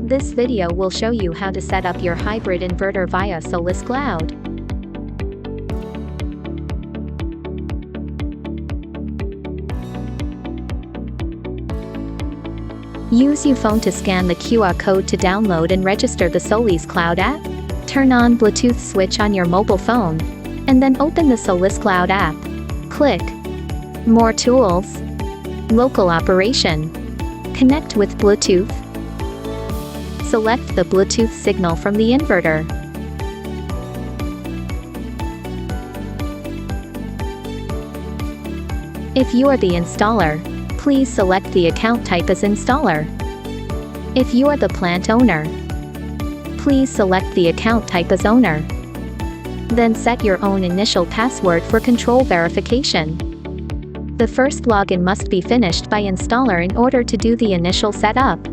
This video will show you how to set up your hybrid inverter via SolisCloud. Use your phone to scan the QR code to download and register the SolisCloud app. Turn on Bluetooth switch on your mobile phone, and then open the SolisCloud app. Click More Tools, Local Operation, Connect with Bluetooth. Select the Bluetooth signal from the inverter. If you are the installer, please select the account type as installer. If you are the plant owner, please select the account type as owner. Then set your own initial password for control verification. The first login must be finished by installer in order to do the initial setup.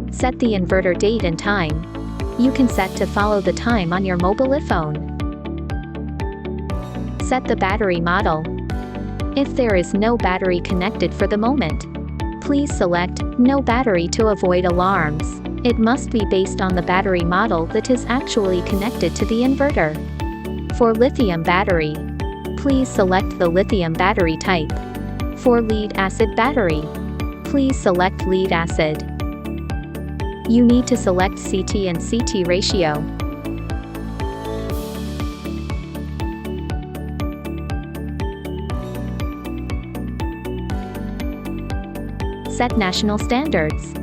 Set the inverter date and time. You can set to follow the time on your mobile phone. Set the battery model. If there is no battery connected for the moment, please select No Battery to avoid alarms. It must be based on the battery model that is actually connected to the inverter. For lithium battery, please select the lithium battery type. For lead-acid battery, please select lead-acid. You need to select CT and CT ratio. Set national standards.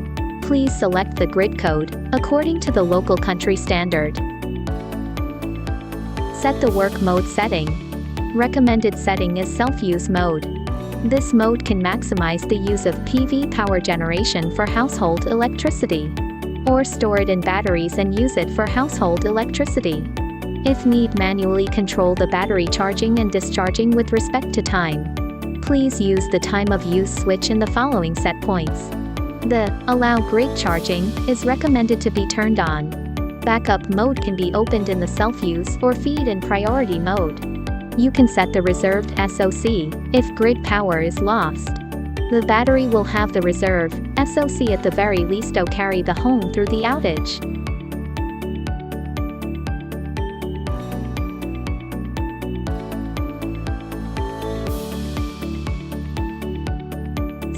Please select the grid code according to the local country standard. Set the work mode setting. Recommended setting is self-use mode. This mode can maximize the use of PV power generation for household electricity, or store it in batteries and use it for household electricity. If need, manually control the battery charging and discharging with respect to time. Please use the time of use switch in the following set points. The Allow Grid Charging is recommended to be turned on. Backup mode can be opened in the self-use or feed in priority mode. You can set the reserved SOC if grid power is lost. The battery will have the reserve SOC at the very least to carry the home through the outage.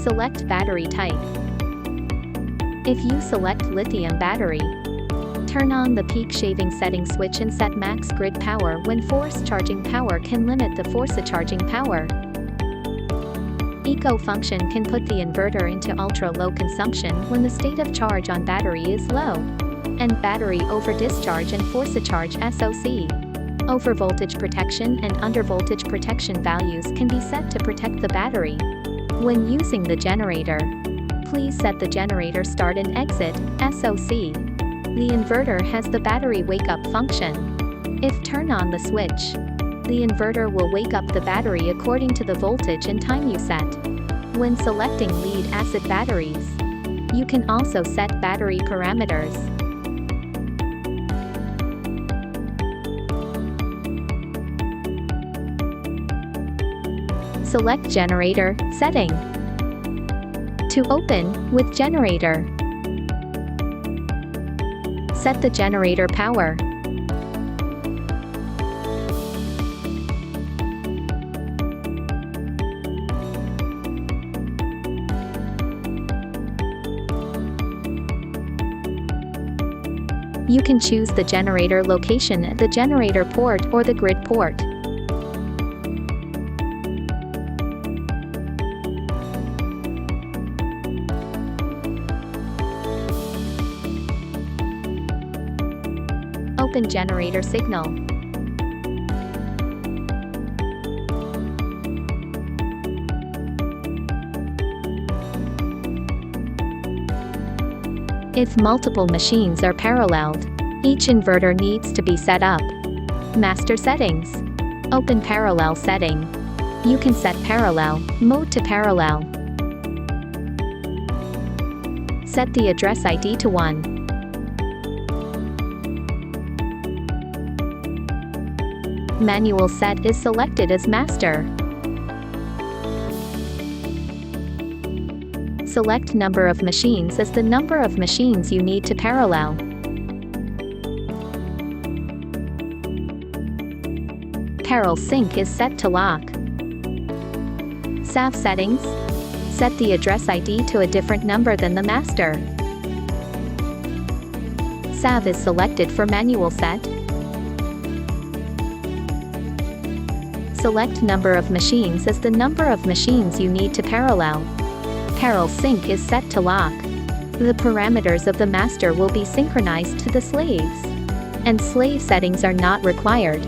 Select battery type. If you select lithium battery, turn on the peak shaving setting switch and set max grid power when force charging power can limit the force charging power. Eco function can put the inverter into ultra-low consumption when the state of charge on battery is low. And battery over discharge and force charge SOC. Over voltage protection and under voltage protection values can be set to protect the battery. When using the generator, please set the generator start and exit SOC. The inverter has the battery wake-up function. If turn on the switch, the inverter will wake up the battery according to the voltage and time you set. When selecting lead-acid batteries, you can also set battery parameters. Select generator setting. To open with generator, set the generator power. You can choose the generator location at the generator port or the grid port. Open generator signal. If multiple machines are paralleled, each inverter needs to be set up. Master settings. Open parallel setting. You can set parallel mode to parallel. Set the address ID to 1. Manual set is selected as master. Select number of machines as the number of machines you need to parallel. Parallel sync is set to lock. SAV settings. Set the address ID to a different number than the master. SAV is selected for manual set. Select number of machines as the number of machines you need to parallel. Parallel sync is set to lock. The parameters of the master will be synchronized to the slaves, and slave settings are not required.